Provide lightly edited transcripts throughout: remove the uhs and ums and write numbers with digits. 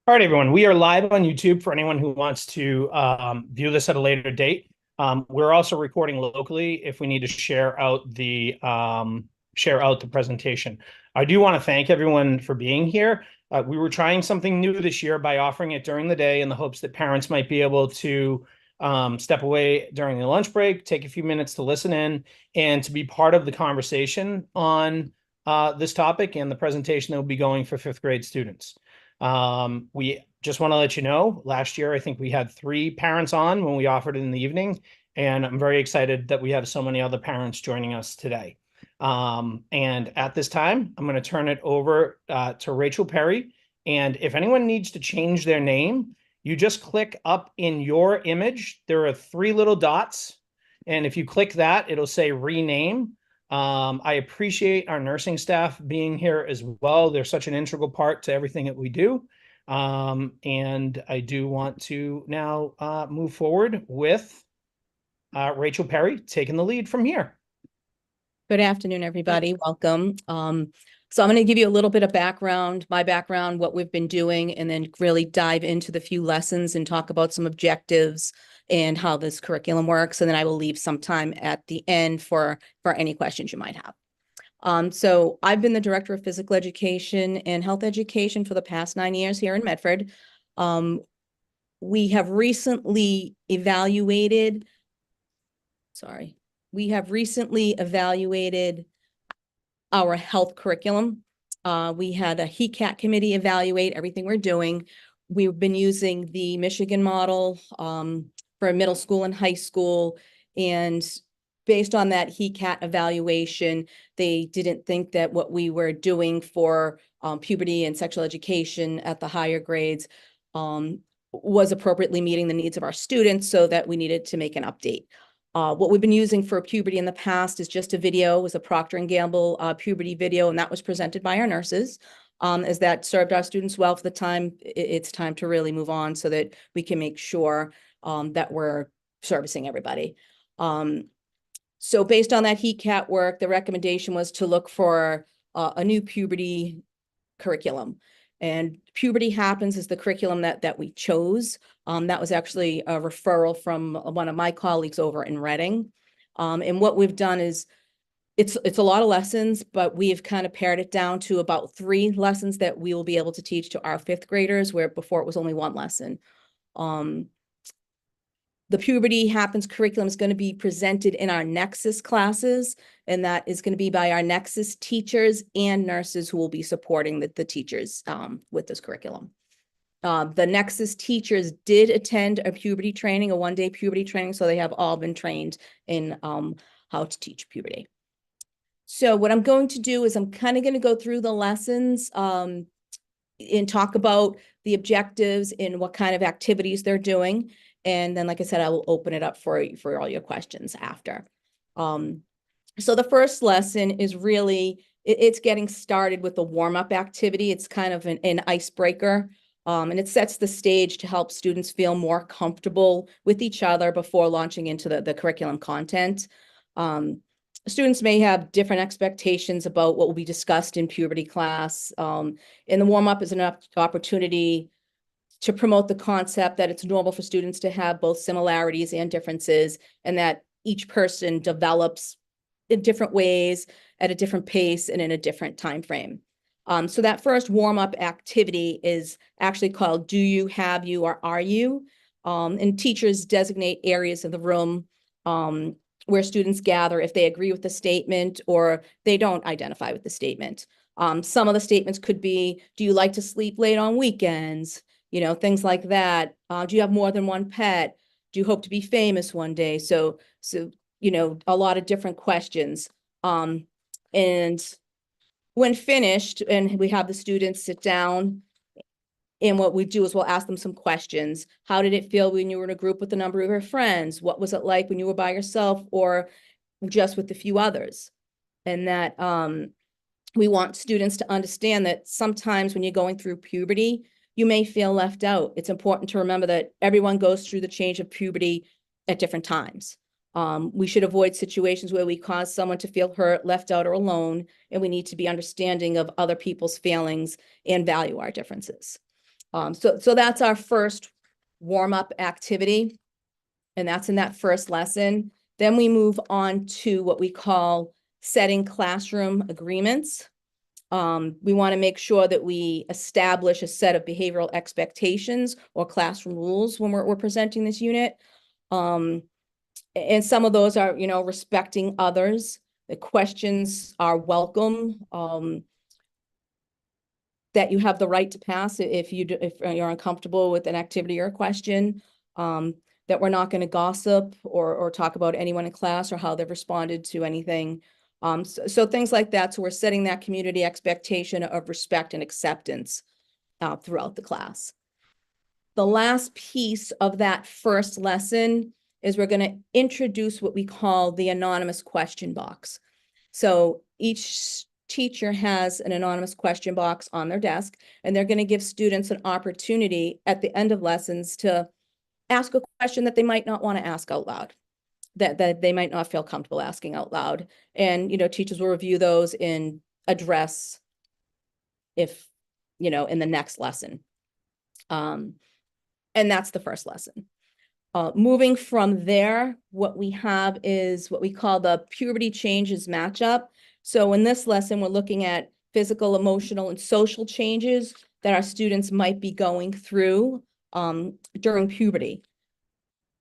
All right, everyone. We are live on YouTube for anyone who wants to view this at a later date. We're also recording locally if we need to share out the presentation. I do want to thank everyone for being here. We were trying something new this year by offering it during the day in the hopes that parents might be able to step away during the lunch break, take a few minutes to listen in, and to be part of the conversation on this topic and the presentation that will be going for fifth grade students. We just want to let you know, last year, I think we had 3 parents on when we offered it in the evening, and I'm very excited that we have so many other parents joining us today. And at this time, I'm going to turn it over to Rachel Perry. And if anyone needs to change their name, you just click up in your image. There are 3 little dots. And if you click that, it'll say rename. I appreciate our nursing staff being here as well. They're such an integral part to everything that we do. And I do want to now move forward with Rachel Perry taking the lead from here. Good afternoon, everybody. Welcome. So I'm going to give you a little bit of background, my background, what we've been doing, and then really dive into the few lessons and talk about some objectives and how this curriculum works. And then I will leave some time at the end for any questions you might have. So I've been the director of physical education and health education for the past 9 years here in Medford. We have recently evaluated our health curriculum. We had a HECAT committee evaluate everything we're doing. We've been using the Michigan model for middle school and high school. And based on that HECAT evaluation, they didn't think that what we were doing for puberty and sexual education at the higher grades was appropriately meeting the needs of our students, so that we needed to make an update. What we've been using for puberty in the past is just a video. It was a Procter & Gamble puberty video, and that was presented by our nurses. As that served our students well for the time, it's time to really move on so that we can make sure that we're servicing everybody. So based on that HECAT work, the recommendation was to look for a new puberty curriculum. And Puberty Happens is the curriculum that we chose. That was actually a referral from one of my colleagues over in Reading. And what we've done is, it's a lot of lessons, but we've kind of pared it down to about 3 lessons that we will be able to teach to our 5th graders, where before it was only 1 lesson. The Puberty Happens curriculum is going to be presented in our Nexus classes, and that is going to be by our Nexus teachers and nurses who will be supporting the teachers with this curriculum. The Nexus teachers did attend a puberty training, a 1-day puberty training, so they have all been trained in how to teach puberty. So what I'm going to do is I'm kind of going to go through the lessons and talk about the objectives and what kind of activities they're doing. And then, like I said, I will open it up for all your questions after. So the first lesson is really, it's getting started with the warm-up activity. It's kind of an icebreaker, and it sets the stage to help students feel more comfortable with each other before launching into the curriculum content. Students may have different expectations about what will be discussed in puberty class. And the warm-up is an opportunity to promote the concept that it's normal for students to have both similarities and differences, and that each person develops in different ways at a different pace and in a different time frame. So that first warm-up activity is actually called Do You, Have You, or Are You? And teachers designate areas of the room where students gather if they agree with the statement or they don't identify with the statement. Some of the statements could be, do you like to sleep late on weekends? You know, things like that. Do you have more than 1 pet? Do you hope to be famous one day? So, you know, a lot of different questions. And when finished, and we have the students sit down, and what we do is we'll ask them some questions. How did it feel when you were in a group with a number of your friends? What was it like when you were by yourself or just with a few others? And that we want students to understand that sometimes when you're going through puberty, you may feel left out. It's important to remember that everyone goes through the change of puberty at different times. We should avoid situations where we cause someone to feel hurt, left out, or alone, and we need to be understanding of other people's feelings and value our differences. So that's our first warm-up activity, and that's in that first lesson. Then we move on to what we call setting classroom agreements. We want to make sure that we establish a set of behavioral expectations or classroom rules when we're presenting this unit. And some of those are, respecting others. The questions are welcome. That you have the right to pass if you're uncomfortable with an activity or a question. That we're not going to gossip or talk about anyone in class or how they've responded to anything. So things like that. So we're setting that community expectation of respect and acceptance throughout the class. The last piece of that first lesson is we're going to introduce what we call the anonymous question box. So each teacher has an anonymous question box on their desk, and they're going to give students an opportunity at the end of lessons to ask a question that they might not want to ask out loud, that they might not feel comfortable asking out loud. And, teachers will review those and address if, in the next lesson. And that's the first lesson. Moving from there, what we have is what we call the puberty changes matchup. So in this lesson, we're looking at physical, emotional, and social changes that our students might be going through during puberty.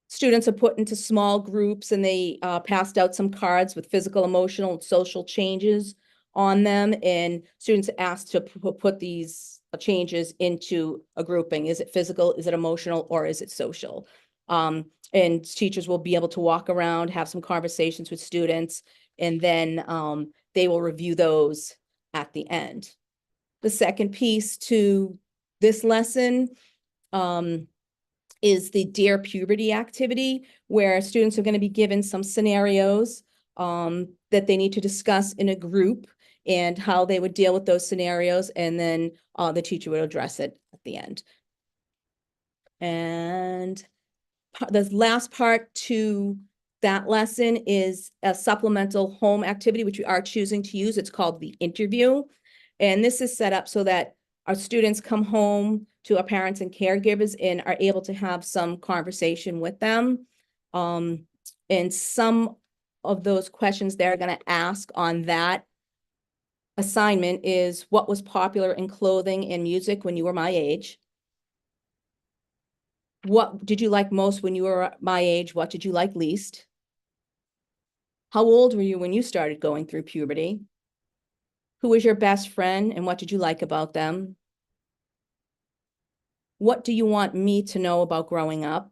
Students are put into small groups, and they passed out some cards with physical, emotional, and social changes on them. And students are asked to put these changes into a grouping. Is it physical? Is it emotional? Or is it social? And teachers will be able to walk around, have some conversations with students, and then they will review those at the end. The second piece to this lesson is the Dear Puberty activity, where students are going to be given some scenarios that they need to discuss in a group and how they would deal with those scenarios, and then the teacher would address it at the end. And the last part to that lesson is a supplemental home activity, which we are choosing to use. It's called the interview. And this is set up so that our students come home to our parents and caregivers and are able to have some conversation with them. And some of those questions they're going to ask on that assignment is, what was popular in clothing and music when you were my age? What did you like most when you were my age? What did you like least? How old were you when you started going through puberty? Who was your best friend and what did you like about them? What do you want me to know about growing up?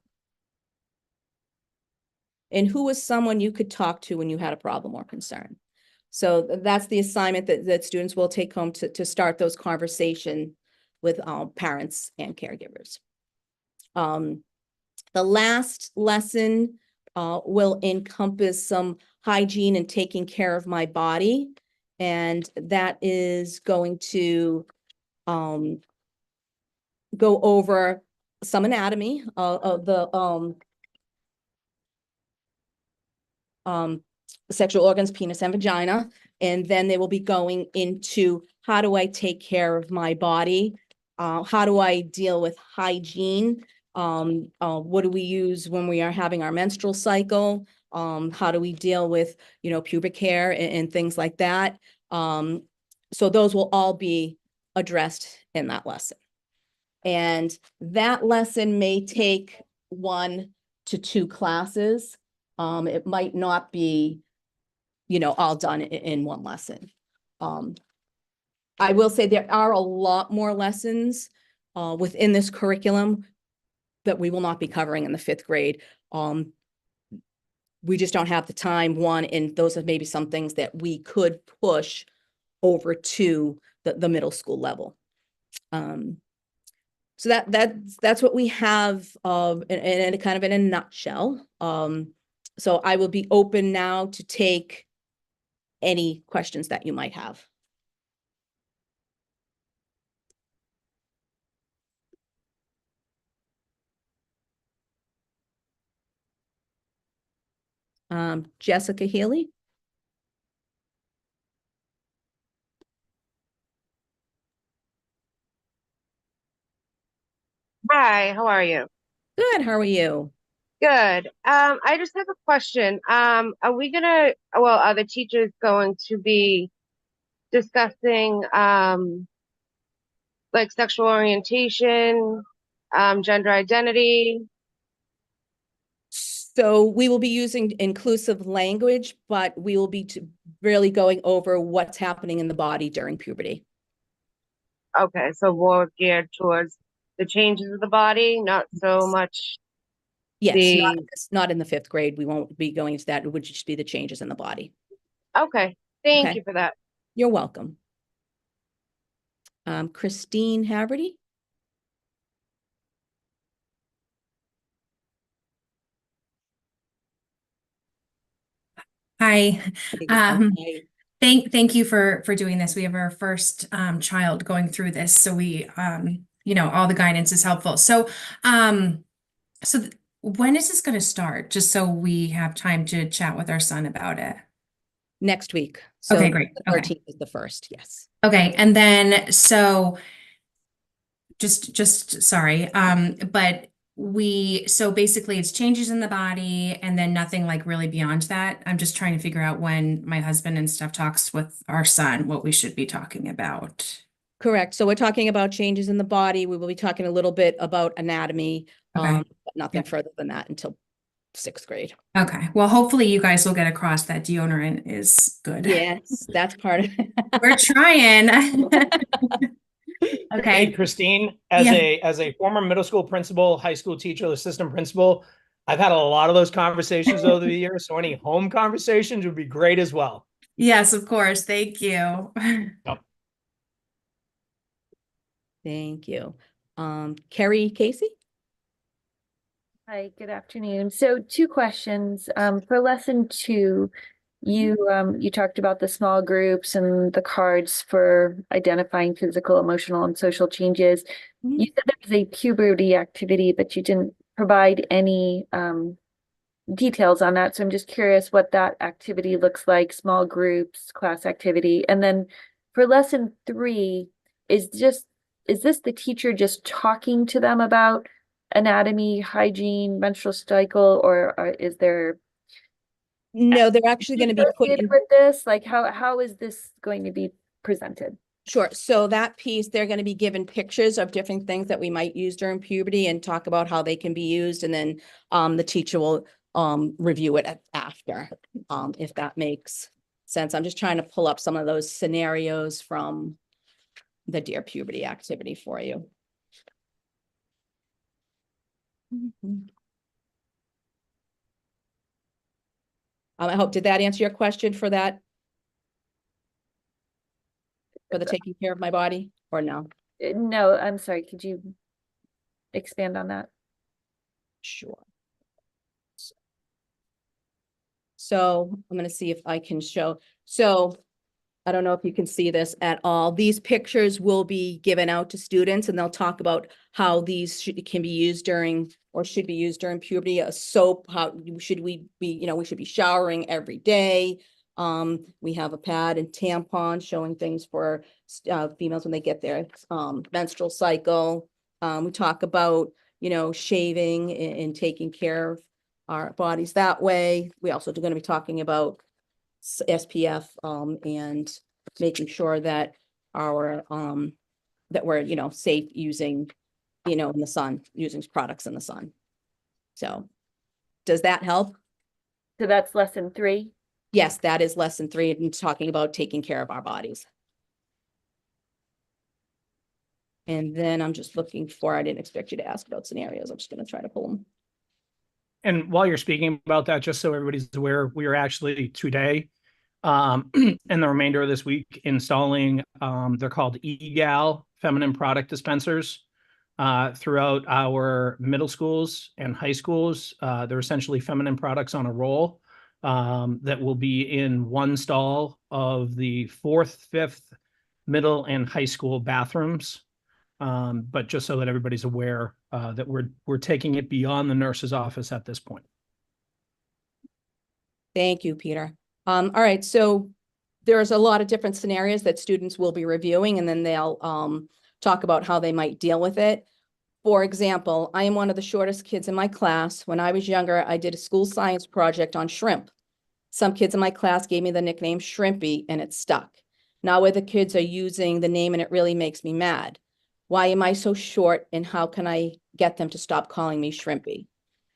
And who was someone you could talk to when you had a problem or concern? So that's the assignment that students will take home to start those conversations with parents and caregivers. The last lesson will encompass some hygiene and taking care of my body. And that is going to go over some anatomy of the sexual organs, penis and vagina. And then they will be going into, how do I take care of my body? How do I deal with hygiene? What do we use when we are having our menstrual cycle? How do we deal with, pubic hair and things like that? So those will all be addressed in that lesson. And that lesson may take 1 to 2 classes. It might not be, all done in one lesson. I will say there are a lot more lessons within this curriculum that we will not be covering in the 5th grade. We just don't have the time, and those are maybe some things that we could push over to the middle school level. So that's what we have in kind of in a nutshell. So I will be open now to take any questions that you might have. Jessica Healy. Hi, how are you? Good, how are you? Good. I just have a question. Are the teachers going to be discussing like sexual orientation, gender identity? So we will be using inclusive language, but we will be really going over what's happening in the body during puberty. Okay, so more geared towards the changes of the body, not so much Yes, the not in the fifth grade. We won't be going into that. It would just be the changes in the body. okay. Thank Okay, you for that. you're welcome. Christine Haverty. Hi. Um, Hi. thank you for doing this. We have our first child going through this, so all the guidance is helpful. So when is this going to start? Just so we have time to chat with our son about it. Next week. Okay, So great. the Okay. 13th is the first, yes. Okay, and then so just sorry, but so basically it's changes in the body and then nothing like really beyond that. I'm just trying to figure out when my husband and stuff talks with our son, what we should be talking about. Correct. So we're talking about changes in the body. We will be talking a little bit about anatomy, Okay. but nothing Yep. further than that until sixth grade. Okay. Well, hopefully you guys will get across that deodorant is good. Yes, that's part of it. We're trying. Hey, Okay. Christine, Yeah. as a former middle school principal, high school teacher, assistant principal, I've had a lot of those conversations over the years. So any home conversations would be great as well. Yes, of course. Thank you. Yep. Thank you. Carrie Casey? Hi, good afternoon. So two questions. For lesson two, you talked about the small groups and the cards for identifying physical, emotional, and social changes. Mhm. You said there was a puberty activity, but you didn't provide any details on that. So I'm just curious what that activity looks like, small groups, class activity. And then for lesson three, is this the teacher just talking to them about anatomy, hygiene, menstrual cycle, or is there No, they're actually going to be put associated in. with this? Like how is this going to be presented? Sure. So that piece, they're going to be given pictures of different things that we might use during puberty and talk about how they can be used. And then the teacher will review it after, if that makes sense. I'm just trying to pull up some of those scenarios from the Dear Puberty activity for you. I hope, did that answer your question for that? For the taking care of my body or no? No, I'm sorry. Could you expand on that? Sure. So I'm going to see if I can show. So I don't know if you can see this at all. These pictures will be given out to students and they'll talk about how these can be used during or should be used during puberty. A soap, how should we be, we should be showering every day. We have a pad and tampon showing things for females when they get their menstrual cycle. We talk about, shaving and taking care of our bodies that way. We also are going to be talking about SPF and making sure that our that we're safe using in the sun, using products in the sun. So does that help? So that's lesson three. Yes, that is lesson three and talking about taking care of our bodies. And then I'm just looking for, I didn't expect you to ask about scenarios. I'm just going to try to pull them. And while you're speaking about that, just so everybody's aware, we are actually today and the remainder of this week installing, they're called EGAL feminine product dispensers throughout our middle schools and high schools. They're essentially feminine products on a roll that will be in one stall of the 4th, 5th middle and high school bathrooms. But just so that everybody's aware that we're taking it beyond the nurse's office at this point. Thank you, Peter. All right, so there's a lot of different scenarios that students will be reviewing, and then they'll talk about how they might deal with it. For example, I am one of the shortest kids in my class. When I was younger, I did a school science project on shrimp. Some kids in my class gave me the nickname Shrimpy and it stuck. Now other kids are using the name and it really makes me mad. Why am I so short and how can I get them to stop calling me Shrimpy?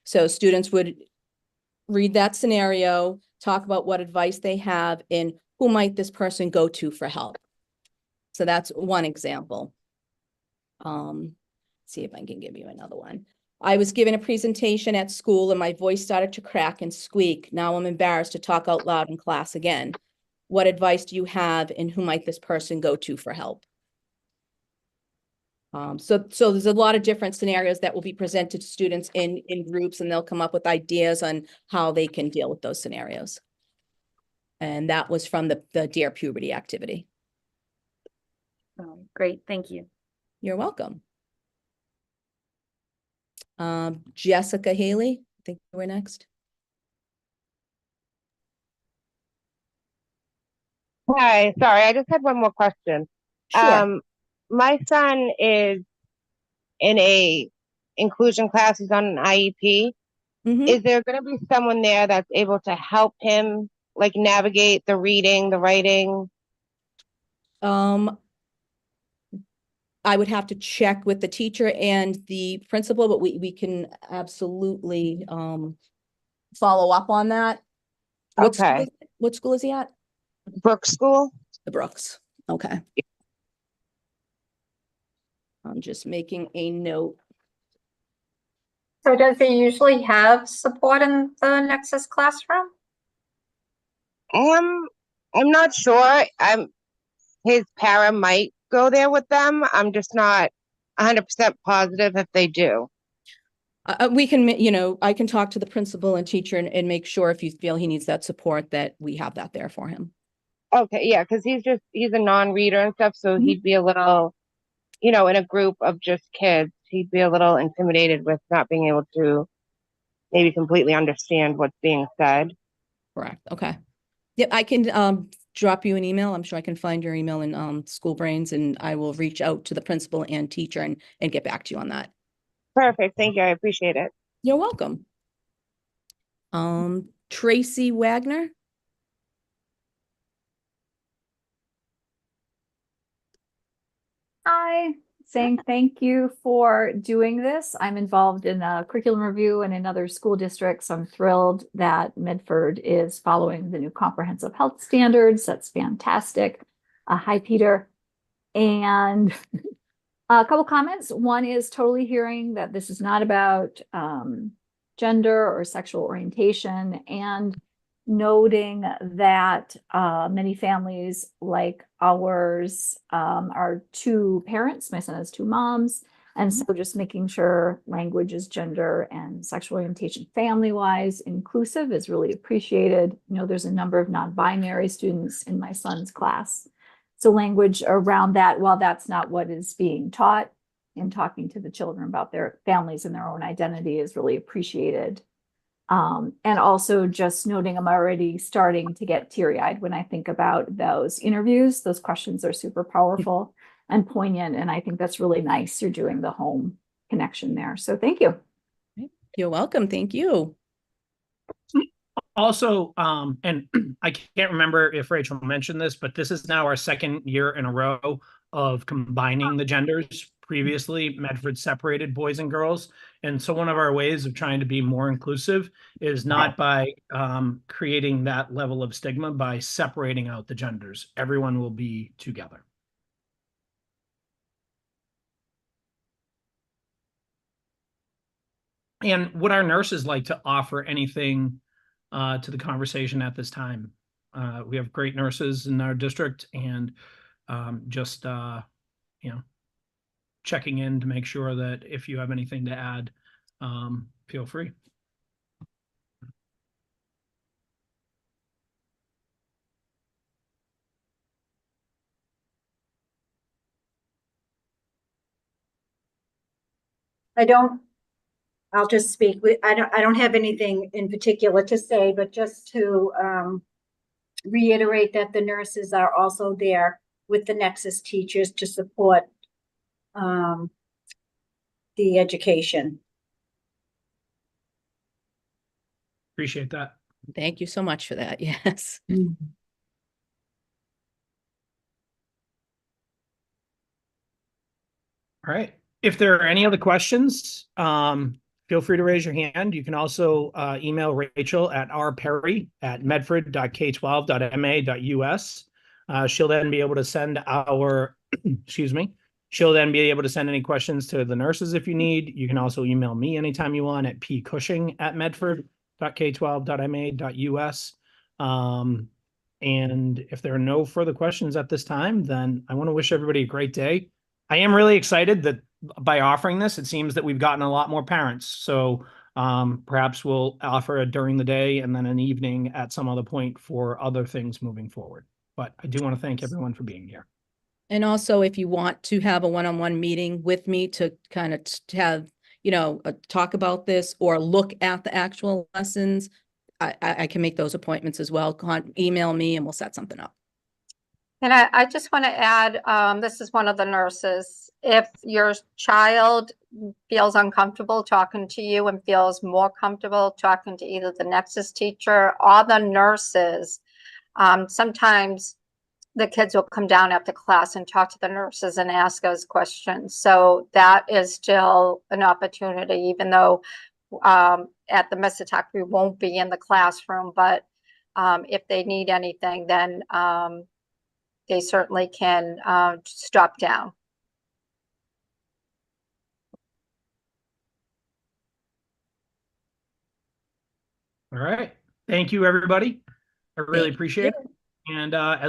So students would read that scenario, talk about what advice they have and who might this person go to for help. So that's one example. See if I can give you another one. I was given a presentation at school and my voice started to crack and squeak. Now I'm embarrassed to talk out loud in class again. What advice do you have and who might this person go to for help? So there's a lot of different scenarios that will be presented to students in groups and they'll come up with ideas on how they can deal with those scenarios. And that was from the Dear Puberty activity. Great, thank you. You're welcome. Jessica Haley, I think we're next. Hi, sorry, I just had one more question. Sure. My son is in a inclusion class. He's on an IEP. Mhm. Is there going to be someone there that's able to help him, like navigate the reading, the writing? I would have to check with the teacher and the principal, but we can absolutely follow up on that. Okay. What school is he at? Brook School? The Brooks. Okay. I'm just making a note. So does he usually have support in the Nexus classroom? I'm not sure. His para might go there with them. I'm just not 100% positive if they do. We can, I can talk to the principal and teacher and make sure if you feel he needs that support that we have that there for him. Okay, yeah, because he's a non-reader and stuff, so he'd be a little, in a group of just kids, he'd be a little intimidated with not being able to maybe completely understand what's being said. Correct. Okay. Yep, I can drop you an email. I'm sure I can find your email in School Brains and I will reach out to the principal and teacher and get back to you on that. Perfect. Thank you. I appreciate it. You're welcome. Tracy Wagner. Hi, saying thank you for doing this. I'm involved in a curriculum review in another school district, so I'm thrilled that Medford is following the new comprehensive health standards. That's fantastic. Hi, Peter. And a couple comments. One is totally hearing that this is not about gender or sexual orientation, and noting that many families like ours are two parents. My son has two moms. And so just making sure language is gender and sexual orientation family-wise inclusive is really appreciated. There's a number of non-binary students in my son's class. So language around that, while that's not what is being taught, in talking to the children about their families and their own identity is really appreciated. And also just noting I'm already starting to get teary-eyed when I think about those interviews. Those questions are super powerful and poignant. And I think that's really nice. You're doing the home connection there. So thank you. You're welcome. Thank you. Also, and I can't remember if Rachel mentioned this, but this is now our second year in a row of combining the genders. Previously, Medford separated boys and girls. And so one of our ways of trying to be more inclusive is not by creating that level of stigma, by separating out the genders. Everyone will be together. And would our nurses like to offer anything to the conversation at this time? We have great nurses in our district, and just checking in to make sure that if you have anything to add, feel free. I'll just speak. I don't have anything in particular to say, but just to reiterate that the nurses are also there with the Nexus teachers to support the education. Appreciate that. Thank you so much for that. Yes. All right. If there are any other questions, feel free to raise your hand. You can also email Rachel at rperry@medford.k12.ma.us. She'll then be able to send our, excuse me, she'll then be able to send any questions to the nurses if you need. You can also email me anytime you want at pcushing@medford.k12.ma.us. And if there are no further questions at this time, then I want to wish everybody a great day. I am really excited that by offering this, it seems that we've gotten a lot more parents. So perhaps we'll offer it during the day and then an evening at some other point for other things moving forward. But I do want to thank everyone for being here. And also, if you want to have a one-on-one meeting with me to kind of have, talk about this or look at the actual lessons, I can make those appointments as well. Email me and we'll set something up. And I just want to add, this is one of the nurses. If your child feels uncomfortable talking to you and feels more comfortable talking to either the Nexus teacher or the nurses, sometimes the kids will come down after class and talk to the nurses and ask us questions. So that is still an opportunity, even though at the Misatak we won't be in the classroom, but if they need anything, then they certainly can stop down. All right. Thank you, everybody. I really appreciate it. And as